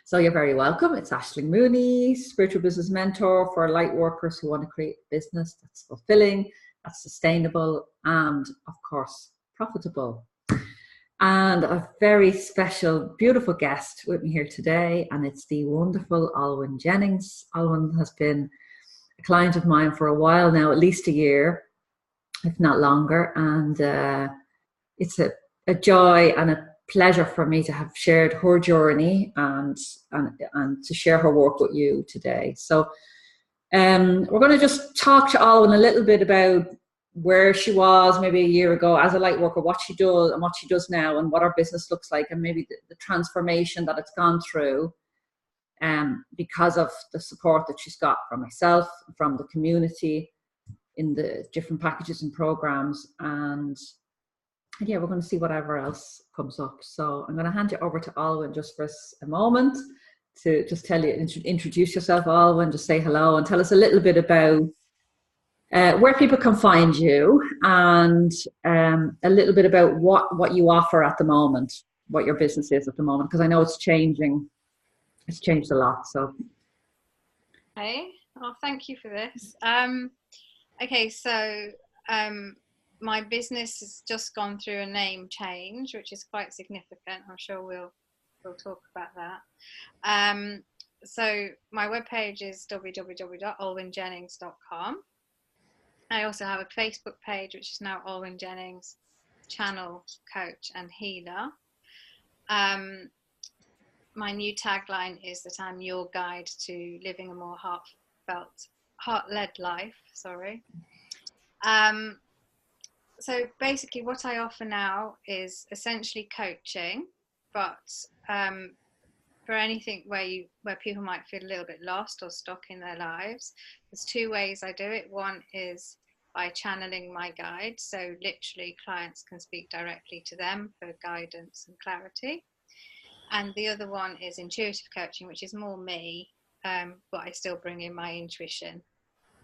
So you're very welcome. It's Aisling Mooney, spiritual business mentor for Lightworkers who want to create a business that's fulfilling, that's sustainable, and of course, profitable. And a very special, beautiful guest with me here today, and it's the wonderful Olwen Jennings. Olwen has been a client of mine for a while now, at least a year, if not longer. And it's a joy and a pleasure for me to have shared her journey and to share her work with you today. So we're going to just talk to Olwen a little bit about where she was maybe a year ago as a light worker, what she does and what she does now, and what our business looks like, and maybe the transformation that it's gone through because of the support that she's got from myself, from the community in the different packages and programs. And yeah, we're going to see whatever else comes up. So I'm going to hand you over to Olwen just for a moment to just tell you, introduce yourself, Olwen, just say hello and tell us a little bit about where people can find you, and a little bit about what you offer at the moment, what your business is at the moment, because I know it's changing. It's changed a lot. So, hey, well, thank you for this. Okay, so my business has just gone through a name change, which is quite significant. I'm sure we'll talk about that. So my webpage is www.olwenjennings.com. I also have a Facebook page, which is now Olwen Jennings, channel coach and healer. My new tagline is that I'm your guide to living a more heart-led life. Sorry. So basically what I offer now is essentially coaching, but for anything where people might feel a little bit lost or stuck in their lives, there's two ways I do it. One is by channeling my guide, so literally clients can speak directly to them for guidance and clarity. And the other one is intuitive coaching, which is more me, but I still bring in my intuition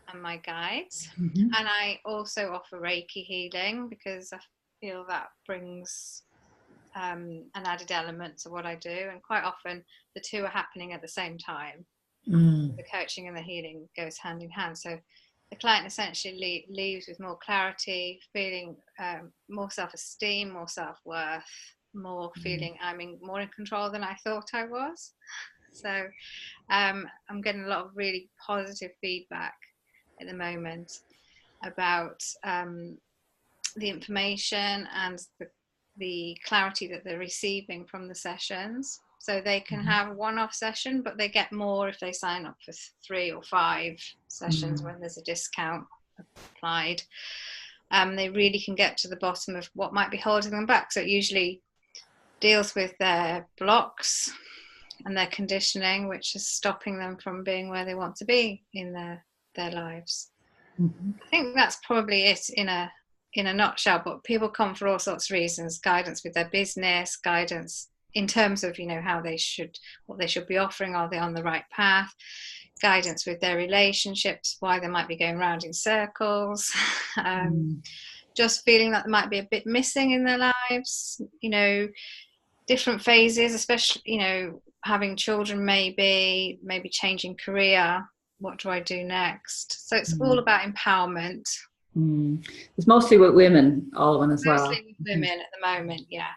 and my guides. Mm-hmm. And I also offer Reiki healing because I feel that brings an added element to what I do, and quite often the two are happening at the same time. The coaching and the healing goes hand in hand, so the client essentially leaves with more clarity, feeling more self-esteem, more self-worth, more feeling I'm more in control than I thought I was. So I'm getting a lot of really positive feedback at the moment about the information and the clarity that they're receiving from the sessions. So they can have a one-off session, but they get more if they sign up for 3 or 5 sessions when there's a discount applied. They really can get to the bottom of what might be holding them back. So it usually deals with their blocks and their conditioning, which is stopping them from being where they want to be in their lives. I think that's probably it in a nutshell, but people come for all sorts of reasons: guidance with their business, guidance in terms of, what they should be offering, are they on the right path, guidance with their relationships, why they might be going round in circles, just feeling that they might be a bit missing in their lives, different phases, especially, having children, maybe changing career, what do I do next? So it's all about empowerment. It's mostly with women, Olwen, as well. Mostly with women at the moment, yeah.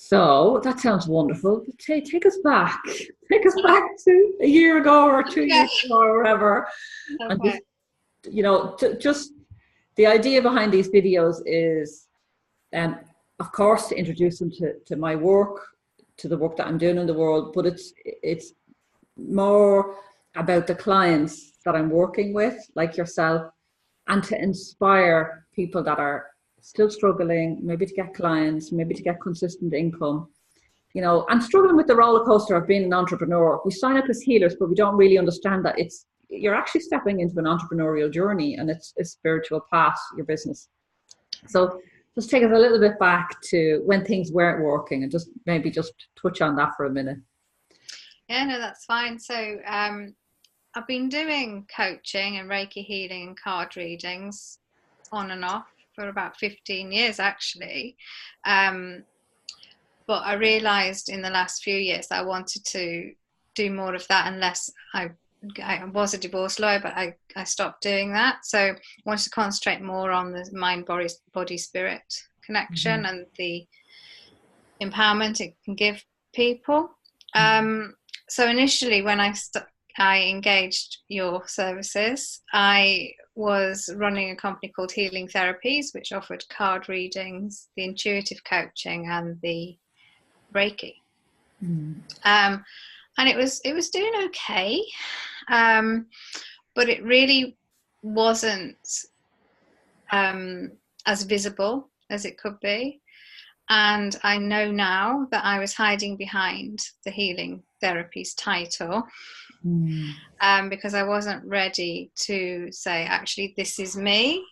So that sounds wonderful. Take us back. Take us back to a year ago or 2 years ago or whatever. Okay. And just the idea behind these videos is, of course, to introduce them to my work, to the work that I'm doing in the world, but it's more about the clients that I'm working with, like yourself, and to inspire people that are still struggling, maybe to get clients, maybe to get consistent income, and struggling with the roller coaster of being an entrepreneur. We sign up as healers, but we don't really understand that you're actually stepping into an entrepreneurial journey, and it's a spiritual path, your business. So just take us a little bit back to when things weren't working, and just touch on that for a minute. Yeah, no, that's fine. So I've been doing coaching and Reiki healing and card readings on and off for about 15 years, actually. but I realised in the last few years that I wanted to do more of that, unless I was a divorce lawyer, but I stopped doing that. So I wanted to concentrate more on the mind, body, spirit connection, and the empowerment it can give people. So initially, when I engaged your services, I was running a company called Healing Therapies, which offered card readings, the intuitive coaching, and the Reiki. And it was doing okay, but it really wasn't as visible as it could be. And I know now that I was hiding behind the Healing Therapies title, because I wasn't ready to say, actually, this is me.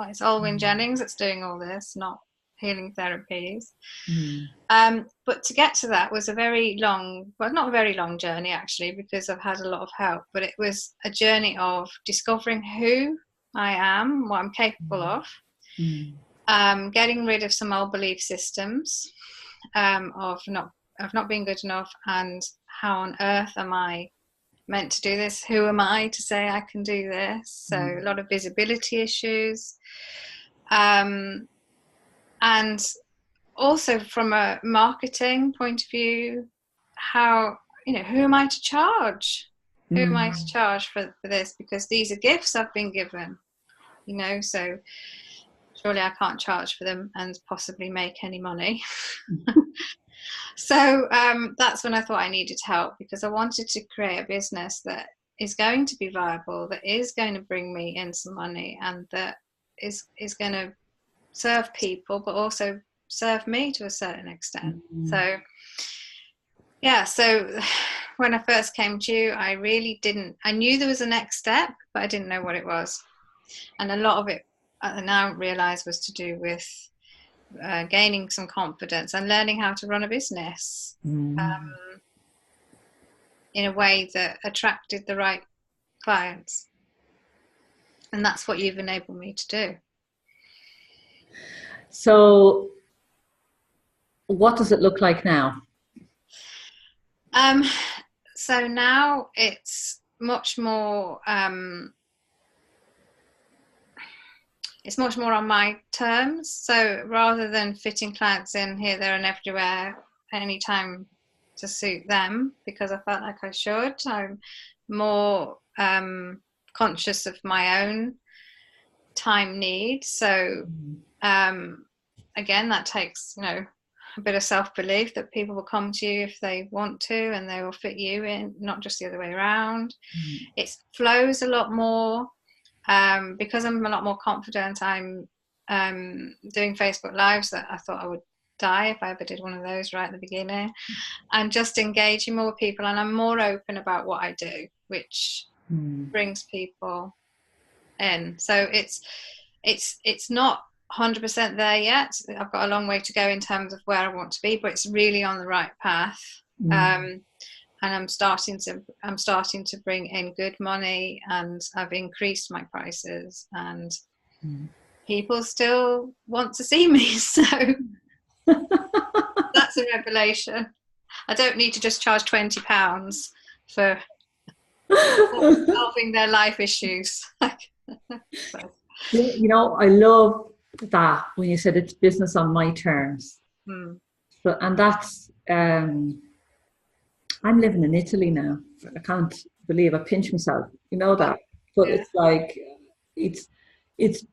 It's Olwen Jennings that's doing all this, not Healing Therapies. But to get to that was a very long, well, not a very long journey, actually, because I've had a lot of help, but it was a journey of discovering who I am, what I'm capable of, getting rid of some old belief systems of not being good enough, and how on earth am I meant to do this? Who am I to say I can do this? So a lot of visibility issues. And also from a marketing point of view, how, who am I to charge? Who am I to charge for this? Because these are gifts I've been given, so surely I can't charge for them and possibly make any money. So that's when I thought I needed help, because I wanted to create a business that is going to be viable, that is going to bring me in some money, and that is going to serve people, but also serve me to a certain extent. So when I first came to you, I knew there was a next step, but I didn't know what it was. And a lot of it, I now realize, was to do with gaining some confidence and learning how to run a business in a way that attracted the right clients. And that's what you've enabled me to do. So what does it look like now? So now it's much more on my terms. So rather than fitting clients in here, there, and everywhere, anytime to suit them, because I felt like I should, I'm more conscious of my own time needs. So again, that takes a bit of self-belief that people will come to you if they want to, and they will fit you in, not just the other way around. It flows a lot more. Because I'm a lot more confident, I'm doing Facebook Lives that I thought I would die if I ever did one of those right at the beginning, and just engaging more people, and I'm more open about what I do, which brings people in. So it's not 100% there yet. I've got a long way to go in terms of where I want to be, but it's really on the right path. And I'm starting to bring in good money, and I've increased my prices, and people still want to see me. So that's a revelation. I don't need to just charge £20 for solving their life issues. So. I love that when you said it's business on my terms. So, and that's I'm living in Italy now. I can't believe I pinch myself, that. But it's like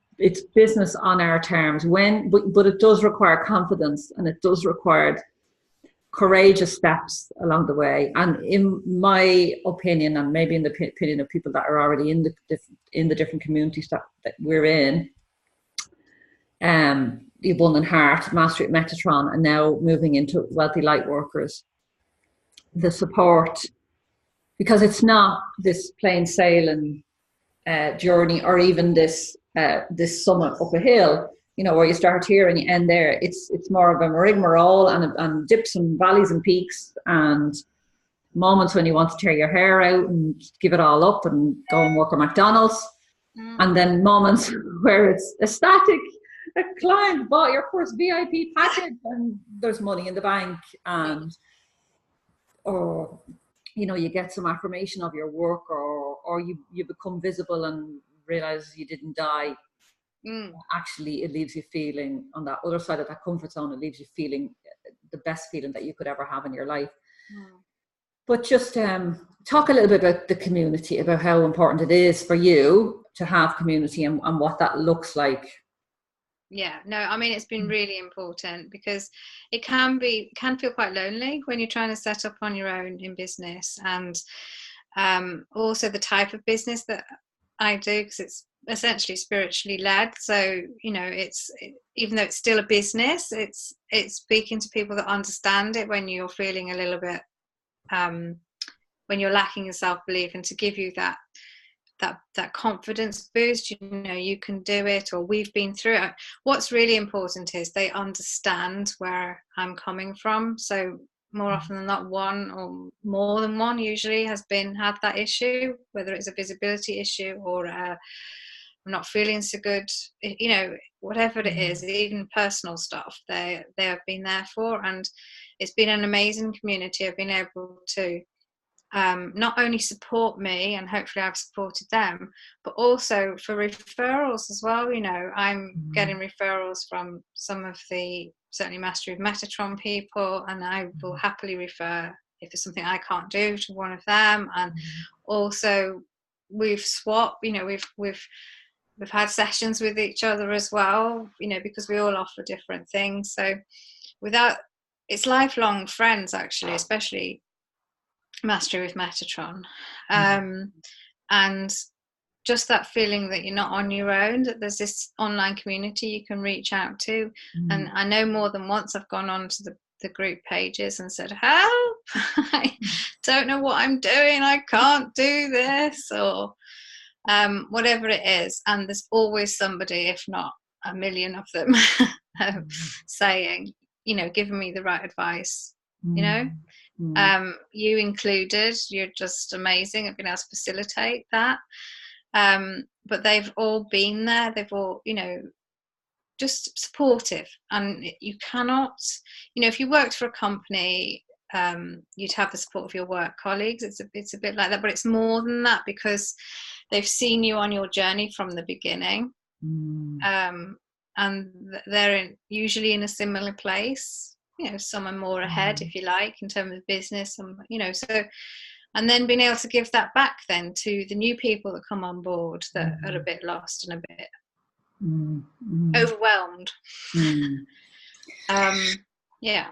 it's business on our terms. But it does require confidence, and it does require courageous steps along the way. And in my opinion, and maybe in the opinion of people that are already in the different communities that we're in, the Abundant Heart, Mastery at Metatron, and now moving into Wealthy Lightworkers, the support, because it's not this plain sailing journey, or even this summit up a hill, where you start here and you end there. It's more of a rigmarole, and dips and valleys and peaks, and moments when you want to tear your hair out and give it all up and go and work at McDonald's, and then moments where it's ecstatic a client bought your first VIP package and there's money in the bank, and or you get some affirmation of your work, or you become visible and realize you didn't die. Actually, it leaves you feeling, on that other side of that comfort zone, it leaves you feeling the best feeling that you could ever have in your life. But just talk a little bit about the community, about how important it is for you to have community, and what that looks like. Yeah, no, I mean, it's been really important, because it can feel quite lonely when you're trying to set up on your own in business, and also the type of business that I do, because it's essentially spiritually led. So it's, even though it's still a business, it's speaking to people that understand it when you're feeling a little bit when you're lacking in self-belief, and to give you that confidence boost, you can do it, or we've been through it. What's really important is they understand where I'm coming from. So more often than not, one or more than one usually had that issue, whether it's a visibility issue or I'm not feeling so good, whatever it is, even personal stuff, they have been there for. And it's been an amazing community. I've been able to not only support me, and hopefully I've supported them, but also for referrals as well. I'm getting referrals from some of the, certainly Mastery of Metatron people, and I will happily refer, if it's something I can't do, to one of them. And also we've swapped, we've had sessions with each other as well, because we all offer different things. So it's lifelong friends, actually, especially Mastery with Metatron. And just that feeling that you're not on your own, that there's this online community you can reach out to. And I know more than once I've gone on to the group pages and said, help, I don't know what I'm doing, I can't do this, or whatever it is. And there's always somebody, if not a million of them, saying, giving me the right advice, you included. You're just amazing at being able to facilitate that. But they've all been there. They've all, just supportive. And you cannot, if you worked for a company, you'd have the support of your work colleagues. It's a bit like that, but it's more than that, because they've seen you on your journey from the beginning. And they're usually in a similar place. Some are more ahead, if you like, in terms of business, so, and then being able to give that back then to the new people that come on board that are a bit lost and a bit overwhelmed. Yeah.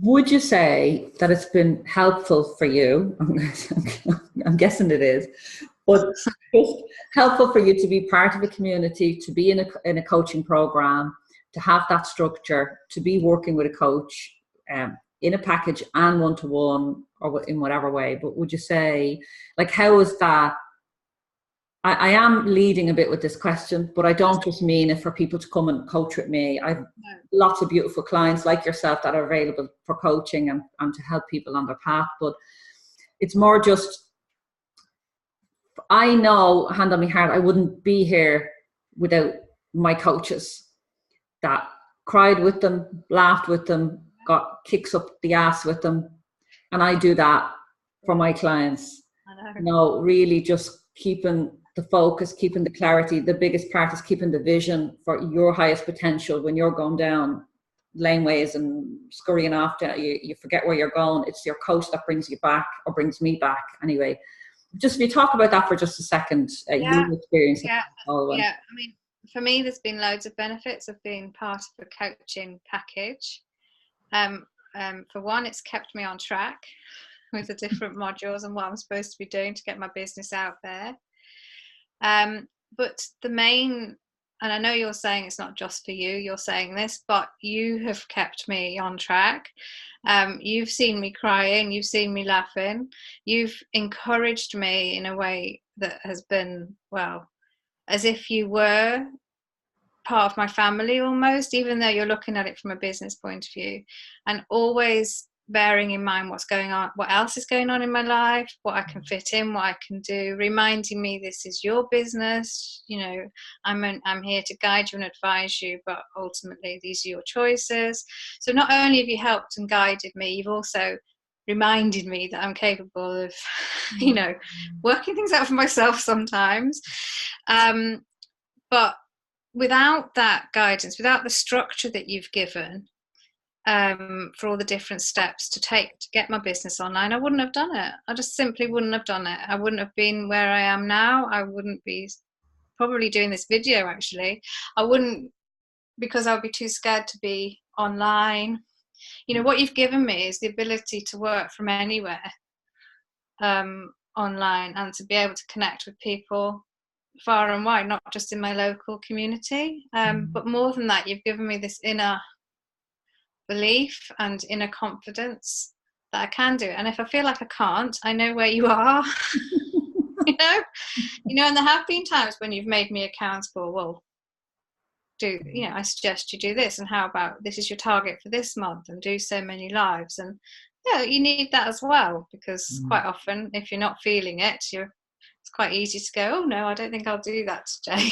Would you say that it's been helpful for you? I'm guessing it is, but just helpful for you to be part of a community, to be in a coaching program, to have that structure, to be working with a coach in a package and one-to-one, or in whatever way. But would you say, how is that? I am leading a bit with this question, but I don't just mean it for people to come and coach with me. I've lots of beautiful clients like yourself that are available for coaching and to help people on their path. But it's more just, I know, hand on my heart, I wouldn't be here without my coaches that cried with them, laughed with them, got kicks up the ass with them. And I do that for my clients. Really just keeping the focus, keeping the clarity. The biggest part is keeping the vision for your highest potential. When you're going down laneways and scurrying after, you forget where you're going. It's your coach that brings you back, or brings me back anyway. Just if you talk about that for just a second, your experience. Yeah. I mean, for me, there's been loads of benefits of being part of a coaching package. For one, it's kept me on track with the different modules and what I'm supposed to be doing to get my business out there. But the main, and I know you're saying it's not just for you, you're saying this, but you have kept me on track. You've seen me crying, you've seen me laughing, you've encouraged me in a way that has been, well, as if you were part of my family almost, even though you're looking at it from a business point of view. And always bearing in mind what's going on, what else is going on in my life, what I can fit in, what I can do, reminding me this is your business, you know, I'm here to guide you and advise you, but ultimately these are your choices. So not only have you helped and guided me, you've also reminded me that I'm capable of, you know, working things out for myself sometimes. But without that guidance, without the structure that you've given, for all the different steps to take to get my business online, I wouldn't have done it. I just simply wouldn't have done it. I wouldn't have been where I am now. I wouldn't be probably doing this video, actually. I wouldn't, because I would be too scared to be online. You know, what you've given me is the ability to work from anywhere online, and to be able to connect with people far and wide, not just in my local community. But more than that, you've given me this inner belief and inner confidence that I can do it. And if I feel like I can't, I know where you are. you know, and there have been times when you've made me accountable. Well, I suggest you do this, and how about this is your target for this month, and do so many lives. And yeah, you need that as well, because quite often if you're not feeling it, it's quite easy to go, oh no, I don't think I'll do that today.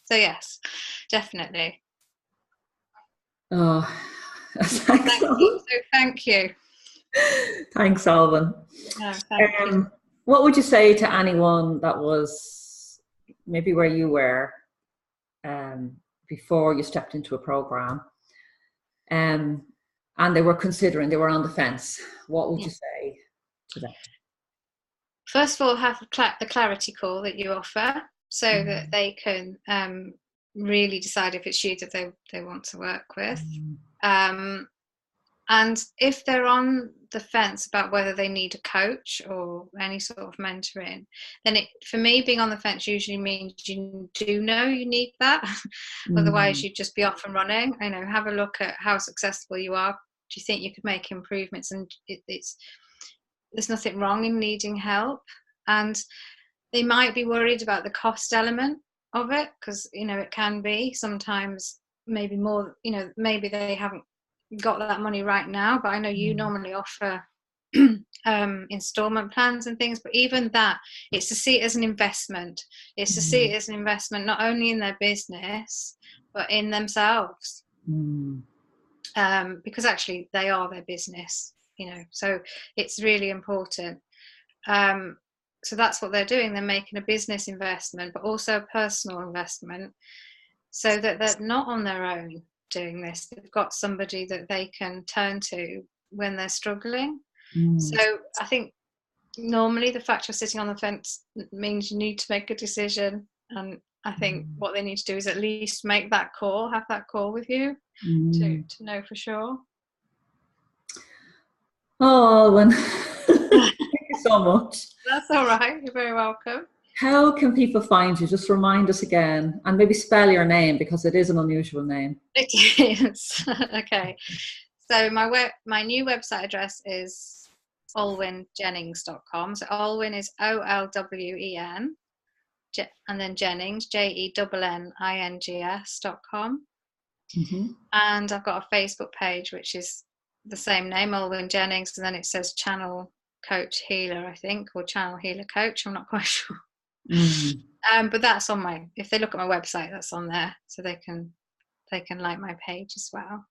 So yes, definitely. Oh, thank you. So thank you. Thanks, Olwen. No, thank you. What would you say to anyone that was maybe where you were before you stepped into a program, and they were considering, they were on the fence? What would you say to them? First of all, have the clarity call that you offer, so that they can really decide if it's you that they want to work with. And if they're on the fence about whether they need a coach or any sort of mentoring, then for me, being on the fence usually means you do know you need that. Otherwise, you'd just be off and running. You know, have a look at how successful you are. Do you think you could make improvements? And there's nothing wrong in needing help. And they might be worried about the cost element of it, because, you know, it can be sometimes maybe more, you know, maybe they haven't got that money right now, but I know you normally offer installment plans and things. But even that, it's to see it as an investment. It's to see it as an investment not only in their business but in themselves, because actually they are their business, you know. So it's really important. So that's what they're doing. They're making a business investment, but also a personal investment, so that they're not on their own doing this. They've got somebody that they can turn to when they're struggling. So I think normally the fact you're sitting on the fence means you need to make a decision, and I think what they need to do is at least make that call, have that call with you to know for sure. Oh, Olwen, thank you so much. That's all right, you're very welcome. How can people find you? Just remind us again, and maybe spell your name, because it is an unusual name. It is. Okay. So my new website address is olwenjennings.com. So Olwen is OLWEN, and then Jennings, JENNINGS.com. And I've got a Facebook page which is the same name, Olwen Jennings, and then it says Channel Coach Healer, I think, or Channel Healer Coach. I'm not quite sure. But that's on if they look at my website, that's on there, so they can like my page as well.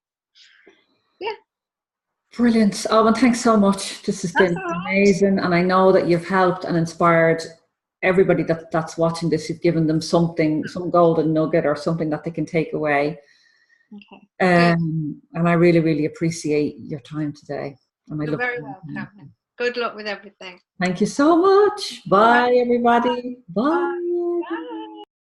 Yeah. Brilliant. Olwen, thanks so much. This has been amazing, and I know that you've helped and inspired everybody that's watching this. You've given them something, some golden nugget or something that they can take away. Okay. And I really, really appreciate your time today. And You're very welcome. Good luck with everything. Thank you so much. Bye, everybody. Bye.